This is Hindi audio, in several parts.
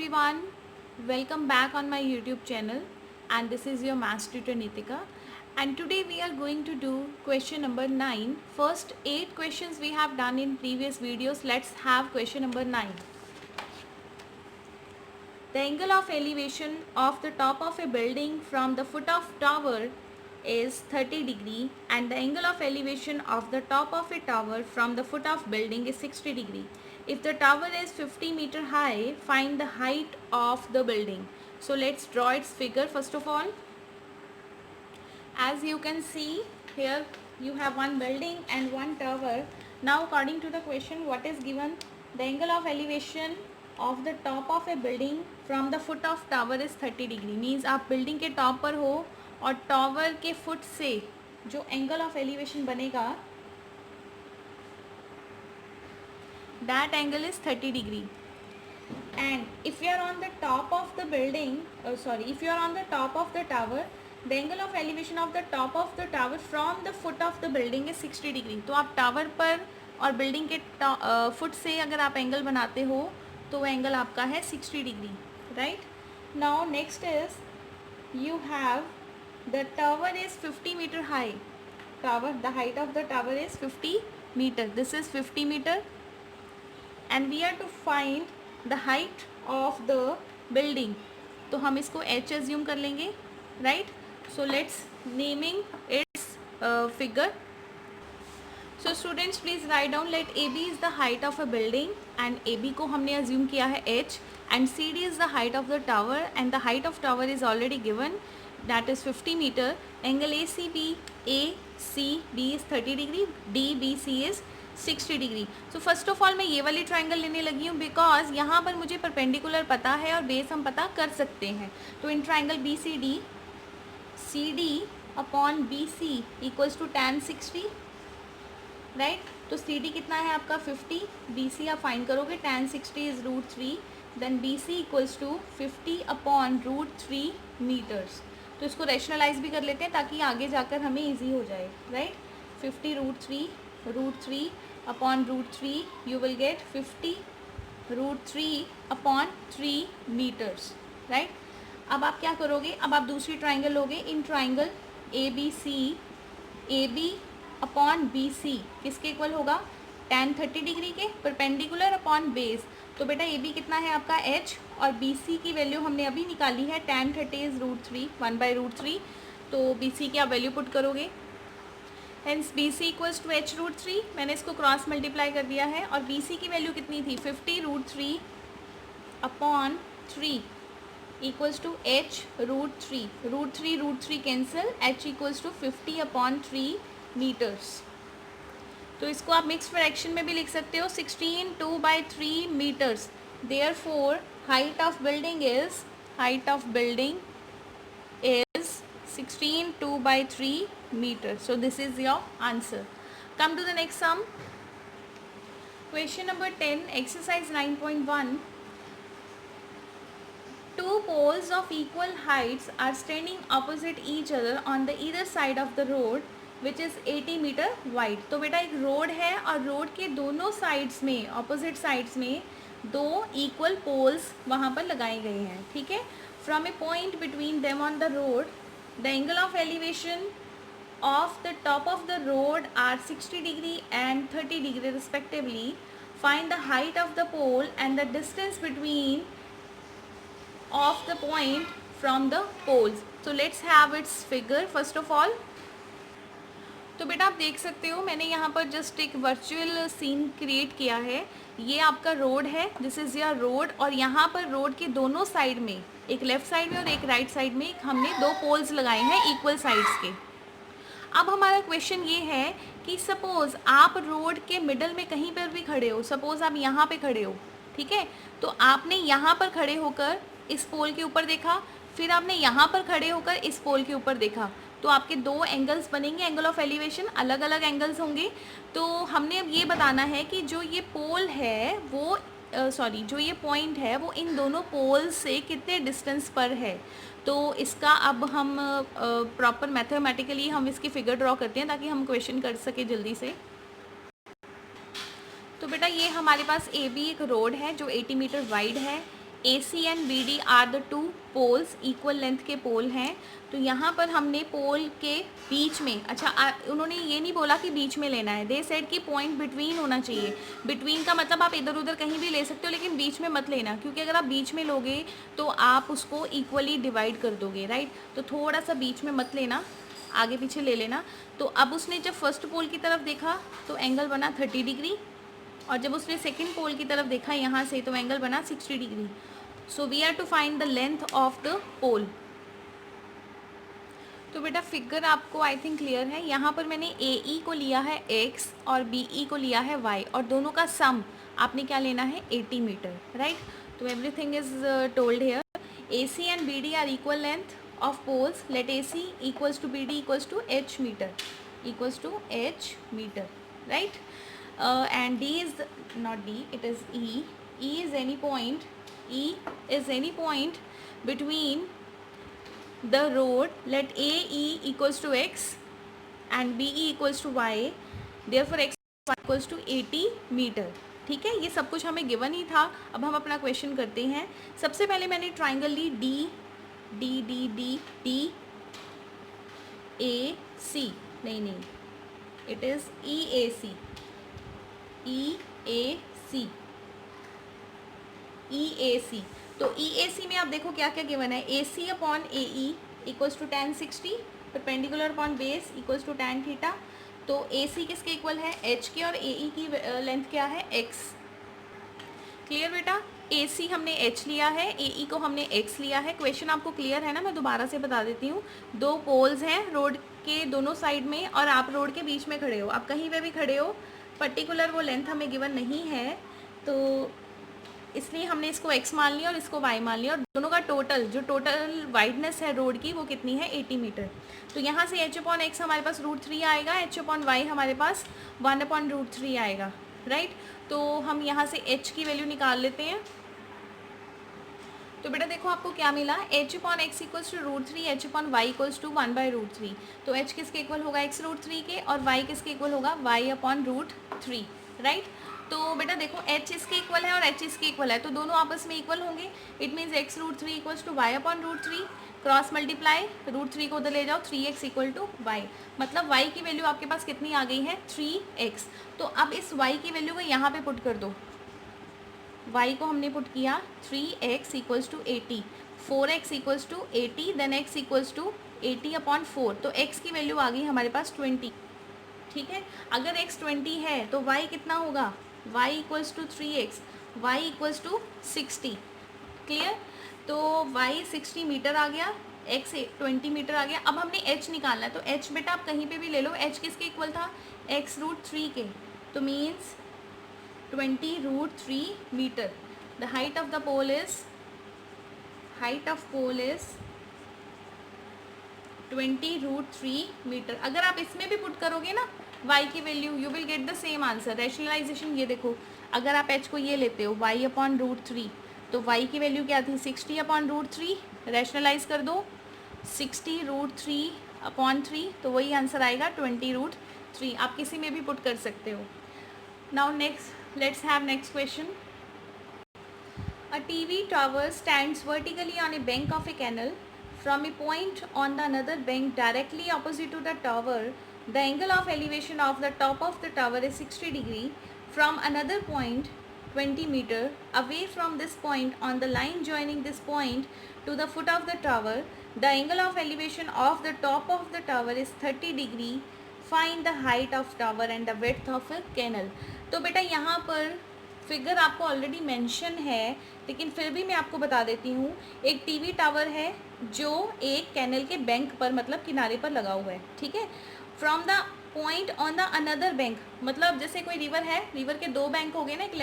everyone, welcome back on my YouTube channel, and this is your maths tutor Nitika, and today we are going to do question number 9. First 8 questions we have done in previous videos. Let's have question number 9. The angle of elevation of the top of a building from the foot of tower is 30 degree and the angle of elevation of the top of a tower from the foot of building is 60 degree. If the tower is 50 meter high, find the height of the building. So let's draw its figure first of all. As you can see here, you have one building and one tower. Now according to the question, what is given? The angle of elevation of the top of a building from the foot of tower is 30 degree. Means आप बिल्डिंग के टॉप पर हो और टॉवर के फुट से जो एंगल ऑफ एलिवेशन बनेगा that angle is 30 degree. And if you are on the top of the building, if you are on the top of the tower, the angle of elevation of the top of the tower from the foot of the building is 60 degree. तो आप टावर पर और बिल्डिंग के फुट से अगर आप एंगल बनाते हो तो वो एंगल आपका है 60 degree, right. Now next is you have the tower is 50 metre high. Tower, the height of the tower is 50 metre. This is 50 metre and we are to find the height of the building. तो हम इसको h assume कर लेंगे, right. So let's naming its figure. So students please write down, let AB is the height of a building and AB को हमने assume किया है h and CD is the height of the tower and the height of tower is already given, that is 50 meter. Angle ACB is 30 degree, DBC is 60 degree. So first of all मैं ये वाली ट्राइंगल लेने लगी हूँ बिकॉज यहाँ पर मुझे परपेंडिकुलर पता है और बेस हम पता कर सकते हैं. तो in triangle CD upon BC equals to tan 60, right. तो CD कितना है आपका 50, BC आप फाइंड करोगे, tan 60 is √3, then BC equals to 50 upon √3 metres. तो इसको रैशनलाइज भी कर लेते हैं ताकि आगे जाकर हमें ईजी हो जाए, right. 50 √3 upon √3 you will get 50 √3 upon 3 meters, right. अब आप क्या करोगे, अब आप दूसरी ट्राइंगल लोगे. In triangle ABC AB upon BC किसके इक्वल होगा, tan 30 डिग्री के, परपेंडिकुलर अपॉन बेस. तो बेटा AB कितना है आपका h और BC की वैल्यू हमने अभी निकाली है, tan 30 इज √3 1/√3. तो BC की आप वैल्यू पुट करोगे, hence BC equals to h √3. मैंने इसको क्रॉस मल्टीप्लाई कर दिया है और BC की वैल्यू कितनी थी 50 √3 upon 3 equals to h √3. √3 cancel, h equals to 50 upon 3 metres. तो इसको आप मिक्स फ्रैक्शन में भी लिख सकते हो, 16 2/3 metres. Therefore height of building is 16 2/3 meters. So this is your answer. Come to the next sum. Question number 10, exercise 9.1. Two poles of equal heights are standing opposite each other on the either side of the road which is 80 meter wide. तो बेटा एक रोड है और रोड के दोनों साइड्स में, ऑपोजिट साइड्स में दो इक्वल पोल्स वहाँ पर लगाए गए हैं, ठीक है. From A point between them on the road, the angle of elevation of the top of the road are 60 degree and 30 degree respectively. Find the height of the pole and the distance between of the point from the poles. So let's have its figure first of all. तो बेटा आप देख सकते हो मैंने यहाँ पर जस्ट एक वर्चुअल सीन क्रिएट किया है. ये आपका रोड है, दिस इज़ योर रोड, और यहाँ पर रोड के दोनों साइड में, एक लेफ़्ट साइड में और एक राइट साइड में, हमने दो पोल्स लगाए हैं इक्वल साइड्स के. अब हमारा क्वेश्चन ये है कि सपोज़ आप रोड के मिडल में कहीं पर भी खड़े हो, सपोज़ आप यहाँ पे खड़े हो, ठीक है. तो आपने यहाँ पर खड़े होकर इस पोल के ऊपर देखा, फिर आपने यहाँ पर खड़े होकर इस पोल के ऊपर देखा, तो आपके दो एंगल्स बनेंगे, एंगल ऑफ एलिवेशन अलग अलग एंगल्स होंगे. तो हमने अब ये बताना है कि जो ये पोल है वो जो ये पॉइंट है वो इन दोनों पोल्स से कितने डिस्टेंस पर है. तो इसका अब हम प्रॉपर मैथमेटिकली हम इसकी फिगर ड्रॉ करते हैं ताकि हम क्वेश्चन कर सके जल्दी से. तो बेटा ये हमारे पास AB एक रोड है जो 80 मीटर वाइड है. A C and B D are the two poles, equal length के पोल हैं। तो यहाँ पर हमने पोल के बीच में, अच्छा उन्होंने ये नहीं बोला कि बीच में लेना है, दे सेड कि पॉइंट बिटवीन होना चाहिए। बिटवीन का मतलब आप इधर उधर कहीं भी ले सकते हो, लेकिन बीच में मत लेना, क्योंकि अगर आप बीच में लोगे तो आप उसको इक्वली डिवाइड कर दोगे, राइट। तो थोड़ा सा बीच में मत लेना, आगे पीछे ले लेना। तो अब उसने जब फर्स्ट पोल की तरफ देखा तो एंगल बना 30 डिग्री, और जब उसने सेकेंड पोल की तरफ देखा यहाँ से तो एंगल बना 60 degree. So we are to find the length of the pole. तो बेटा फिगर आपको आई थिंक क्लियर है। यहाँ पर मैंने ए ई को लिया है x और बी ई को लिया है y, और दोनों का सम आपने क्या लेना है 80 मीटर, राइट। तो everything is told here. A C and B D are equal length of poles, let A C equals to B D equals to h metre, equals to h metre, right. And D is not D, it is E. E is any point. E is any point between the road. Let AE equals to x and BE equals to y. Therefore x equals to 80 metre. ठीक है, ये सब कुछ हमें गिवन ही था। अब हम अपना क्वेश्चन करते हैं। सबसे पहले मैंने ट्राइंगल ली D D D D D A C, नहीं, इट इज़ ई ए सी, ई ए सी, ई ए सी। तो ई ए सी में आप देखो क्या क्या गिवन है। A C upon A E equals to tan 60, perpendicular upon base equals to tan theta. तो ए सी किसके इक्वल है, एच के, और ए ई की लेंथ क्या है, एक्स। क्लियर बेटा। ए सी हमने एच लिया है, ए ई को हमने एक्स लिया है। क्वेश्चन आपको क्लियर है ना, मैं दोबारा से बता देती हूँ। दो पोल्स हैं रोड के दोनों साइड में, और आप रोड के बीच में खड़े हो, आप कहीं पे भी खड़े हो, पर्टिकुलर वो लेंथ हमें गिवन नहीं है, तो इसलिए हमने इसको x मान लिया और इसको y मान लिया, और दोनों का जो टोटल वाइडनेस है रोड की वो कितनी है 80 मीटर। तो यहाँ से h/x हमारे पास √3 आएगा, h/y हमारे पास 1/√3 आएगा, राइट। तो हम यहाँ से h की वैल्यू निकाल लेते हैं। तो बेटा देखो आपको क्या मिला, h/x equals to √3, h/y equals to 1/√3। तो h किसके इक्वल होगा, x√3 के, और y किसके इक्वल होगा, y/√3, राइट। तो बेटा देखो h इसके इक्वल है और h इसके इक्वल है, तो दोनों आपस में इक्वल होंगे। It means x√3 equals to y/√3, cross multiply, √3 को उधर ले जाओ, 3x इक्वल टू y। मतलब y की वैल्यू आपके पास कितनी आ गई है, 3x। तो अब इस y की वैल्यू को यहाँ पे पुट कर दो। y को हमने पुट किया 3x equals to 80, 4x equals to 80, then x equals to 80/4। तो x की वैल्यू आ गई हमारे पास 20, ठीक है। अगर x 20 है तो y कितना होगा, y equals to 3x, y equals to 60। Clear. तो y 60 मीटर आ गया, x 20 मीटर आ गया। अब हमने h निकालना है, तो h बेटा आप कहीं पे भी ले लो, h किसके इक्वल था, x√3 के। तो means 20√3 metre. The height of the pole is 20√3 metre. अगर आप इसमें भी पुट करोगे ना y की value, you will get the same answer. Rationalisation ये देखो, अगर आप h को ये लेते हो y/√3, तो y की वैल्यू क्या थी 60/√3, रैशनलाइज कर दो 60√3/3, तो वही आंसर आएगा 20√3। आप किसी में भी पुट कर सकते हो। Now next, let's have next question. A TV tower stands vertically on a bank of a canal. From a point on the another bank directly opposite to the tower, the angle of elevation of the top of the tower is 60 degree. From another point 20 meter away from this point on the line joining this point to the foot of the tower, the angle of elevation of the top of the tower is 30 degree. Find the height of tower and the width of a canal. तो बेटा यहाँ पर फिगर आपको ऑलरेडी मेंशन है, लेकिन फिर भी मैं आपको बता देती हूँ। एक टीवी टावर है जो एक कैनल के बैंक पर, मतलब किनारे पर लगा हुआ है, ठीक है। From the point on the another bank, मतलब जैसे कोई रिवर है, रिवर के दो बैंक हो गए ना, एक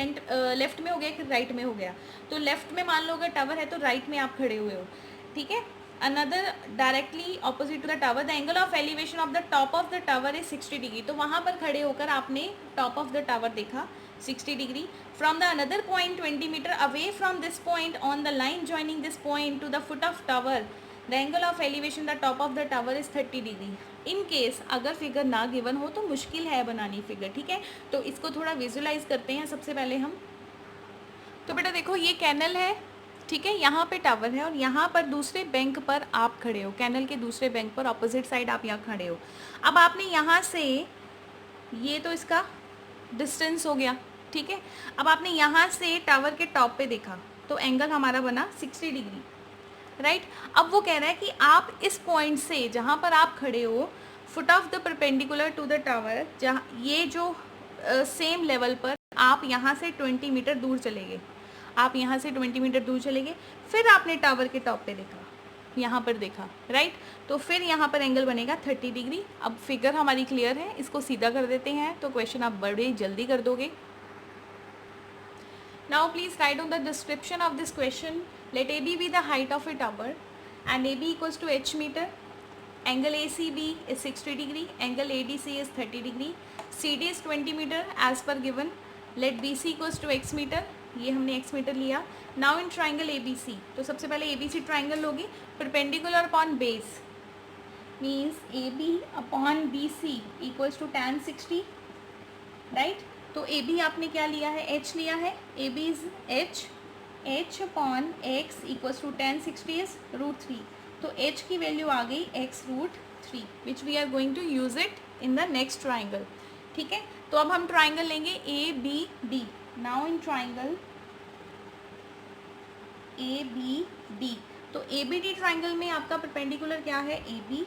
लेफ्ट में हो गया, एक राइट में हो गया। तो लेफ्ट में मान लो अगर टावर है तो राइट में आप खड़े हुए हो, ठीक है। Another directly opposite to the tower, the angle of elevation of the top of the tower is 60 degree. तो वहाँ पर खड़े होकर आपने टॉप ऑफ द टावर देखा 60 degree. From the another point 20 metre away from this point on the line joining this point to the foot of tower, the angle of elevation the top of the tower is 30 degree. In case अगर फिगर ना गिवन हो तो मुश्किल है बनानी फिगर, ठीक है। तो इसको थोड़ा विजुलाइज करते हैं सबसे पहले हम। तो बेटा देखो ये कैनल है, ठीक है, यहाँ पे टावर है और यहाँ पर दूसरे बैंक पर आप खड़े हो, कैनल के दूसरे बैंक पर ऑपोजिट साइड आप यहाँ खड़े हो। अब आपने यहाँ से, ये तो इसका डिस्टेंस हो गया, ठीक है। अब आपने यहाँ से टावर के टॉप पे देखा तो एंगल हमारा बना 60 डिग्री, राइट। अब वो कह रहा है कि आप इस पॉइंट से जहाँ पर आप खड़े हो, foot of the perpendicular to the tower, जहाँ ये जो सेम लेवल पर आप यहाँ से 20 मीटर दूर चले गए, आप यहाँ से 20 मीटर दूर चले गए, फिर आपने टावर के टॉप पे देखा, यहाँ पर देखा, राइट। तो फिर यहाँ पर एंगल बनेगा 30 डिग्री। अब फिगर हमारी क्लियर है, इसको सीधा कर देते हैं तो क्वेश्चन आप बड़े जल्दी कर दोगे। Now please write on the description of this question. Let A B the height of a tower and A B equals to h metre, angle ACB is 60 degree, angle ADC is 30 degree, CD is 20 meter as per given. Let BC equals to x meter, ये हमने x मीटर लिया। Now in triangle ABC, तो सबसे पहले ABC ट्राइंगल होगी perpendicular upon base, means AB upon BC equals to tan 60, right? तो AB आपने क्या लिया है, h लिया है, AB is h upon x equals to tan 60 is √3, तो h की वैल्यू आ गई x√3 which we are going to use it in the next triangle, ठीक है। तो अब हम ट्राइंगल लेंगे A B D. Now in triangle A B D, तो ए बी डी ट्राइंगल में आपका परपेंडिकुलर क्या है, A B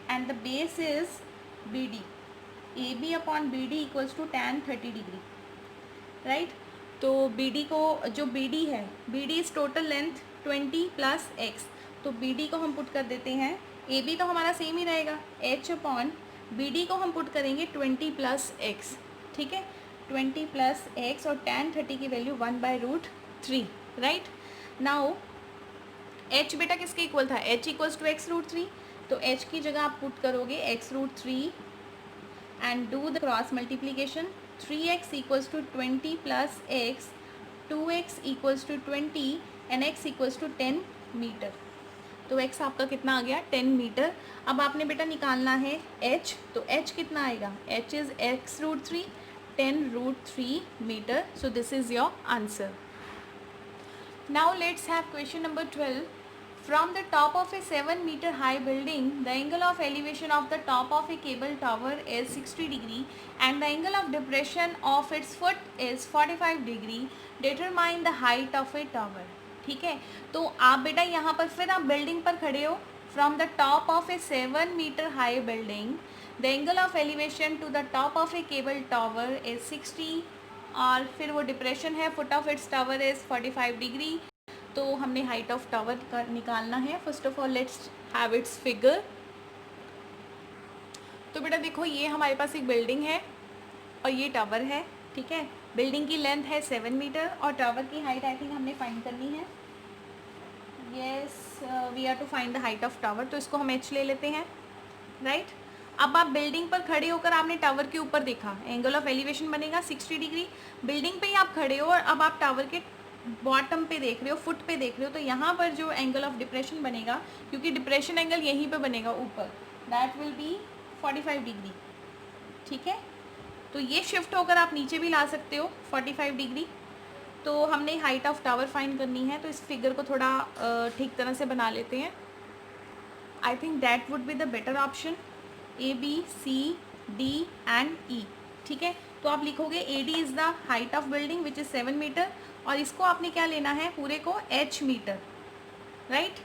and the base is B D, A B upon B D equals to tan 30 degree, right. तो बी डी को, जो बी डी है, B D is total length 20 plus x, तो बी डी को हम पुट कर देते हैं, ए बी तो हमारा सेम ही रहेगा, h अपॉन बी डी को हम पुट करेंगे 20 प्लस एक्स, ठीक है, 20 प्लस एक्स और tan 30 की वैल्यू 1/√3, राइट। नाउ h बेटा किसके इक्वल था, h इक्वल्स टू x√3, तो h की जगह आप पुट करोगे x√3 and do the cross multiplication, 3x equals to 20 plus x, 2x equals to 20 and x equals to 10 metre, तो x आपका कितना आ गया, 10 मीटर। अब आपने बेटा निकालना है h, तो h कितना आएगा, h is x√3, 10√3 metre, so this is your answer. Now let's have question number 12। From the top of a 7 meter high building, the angle of elevation of the top of a cable tower is 60 degree and the angle of depression of its foot is 45 degree. Determine the height of a tower. ठीक है, तो आप बेटा यहाँ पर फिर आप बिल्डिंग पर खड़े हो, from the top of a 7 metre high building, the angle of elevation to the top of a cable tower is 60 और फिर वो डिप्रेशन है, foot of its tower is 45 degree. तो हमने हाइट ऑफ टावर निकालना है। First of all let's have its figure. तो बेटा देखो, ये हमारे पास एक बिल्डिंग है और ये टावर है, ठीक है। बिल्डिंग की लेंथ है 7 मीटर और टावर की हाइट आई थिंक हमने फाइंड करनी है। Yes, we are to find the height of tower, तो इसको हम h ले लेते हैं, राइट। अब आप बिल्डिंग पर खड़े होकर आपने टावर के ऊपर देखा, एंगल ऑफ एलिवेशन बनेगा 60 डिग्री। बिल्डिंग पे ही आप खड़े हो और अब आप टावर के बॉटम पे देख रहे हो, फुट पे देख रहे हो, तो यहाँ पर जो एंगल ऑफ डिप्रेशन बनेगा, क्योंकि डिप्रेशन एंगल यहीं पे बनेगा ऊपर, दैट विल बी 45 डिग्री, ठीक है। तो ये शिफ्ट होकर आप नीचे भी ला सकते हो 45 डिग्री। तो हमने हाइट ऑफ टावर फाइंड करनी है, तो इस फिगर को थोड़ा ठीक तरह से बना लेते हैं। I think that would be the better option, A B C D and E, ठीक है। तो आप लिखोगे A D is the height of building which is 7 metre और इसको आपने क्या लेना है, पूरे को h metre, right.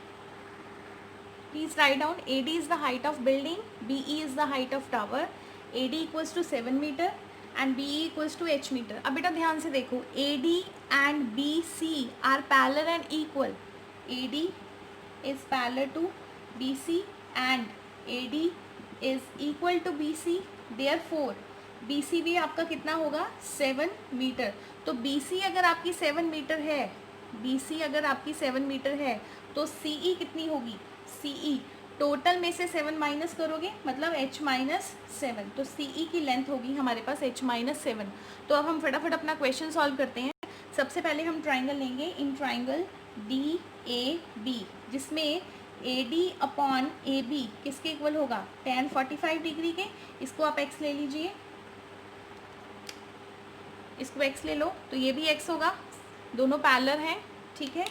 Please write down, A D is the height of building, B E is the height of tower, A D equals to 7 metre and B E equals to h metre. अब बेटा ध्यान से देखो, A D and B C are parallel and equal, A D is parallel to B C and A D is equal to B C, therefore B C भी आपका कितना होगा, 7 मीटर। तो बी सी अगर आपकी 7 मीटर है, बी सी अगर आपकी 7 मीटर है तो सी ई कितनी होगी, सी ई टोटल में से 7 माइनस करोगे मतलब h माइनस 7, तो सी ई की लेंथ होगी हमारे पास h माइनस 7। तो अब हम फटाफट अपना क्वेश्चन सॉल्व करते हैं। सबसे पहले हम ट्राइंगल लेंगे, in triangle D A B, जिसमें A D upon A B किसके इक्वल होगा, tan 45 डिग्री के। इसको आप x ले लीजिए, इसको x ले लो, तो ये भी x होगा, दोनों पैरेलल हैं, ठीक है।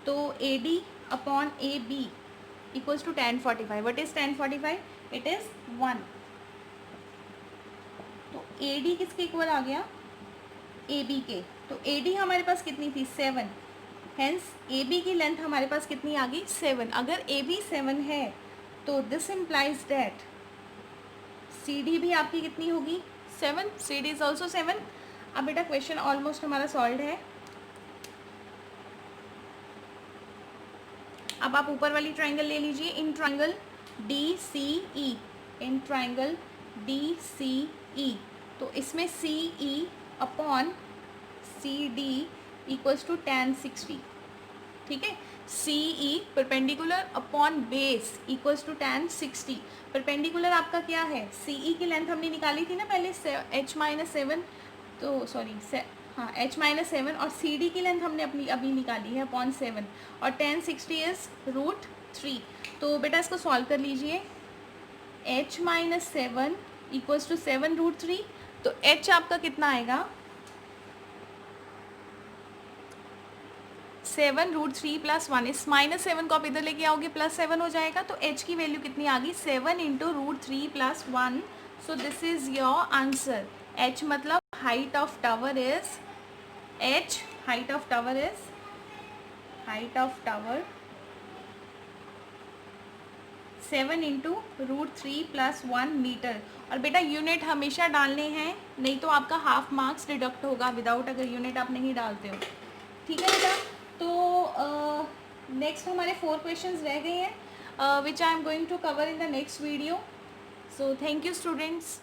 तो A D upon A B equals to 1045. What is 1045? It is 1. तो ए डी किसके इक्वल आ गया? ए बी के. तो ए डी हमारे पास कितनी थी? 7. हेंस ए बी की लेंथ हमारे पास कितनी आ गई? 7. अगर ए बी 7 है तो this implies that C D भी आपकी कितनी होगी? 7. C D is also 7. अब बेटा क्वेश्चन ऑलमोस्ट हमारा सॉल्व है. अब आप ऊपर वाली ट्राइंगल ले लीजिए. In triangle D C E, in triangle D C E, तो इसमें C E upon C D equals to 1060. ठीक है. C E perpendicular upon base equals to 1060. Perpendicular आपका क्या है? सी ई की लेंथ हमने निकाली थी ना पहले, h-7, तो सॉरी हाँ h-7, और सी डी की लेंथ हमने अपनी अभी निकाली है अपॉन 7, और 1060 इज √3. तो बेटा इसको सॉल्व कर लीजिए. h-7 equals to 7√3. तो h आपका कितना आएगा? 7√3 प्लस 1. इस -7 को आप इधर लेके आओगे +7 हो जाएगा. तो h की वैल्यू कितनी आ गई? 7 into √3 plus 1. So this is your answer. h मतलब height of tower is height of tower 7 into √3 plus 1 metre. और बेटा यूनिट हमेशा डालने हैं, नहीं तो आपका हाफ मार्क्स डिडक्ट होगा विदाउट, अगर यूनिट आप नहीं डालते हो. ठीक है बेटा. तो नेक्स्ट हमारे 4 क्वेश्चंस रह गए हैं which I am going to cover in the next video. So thank you students.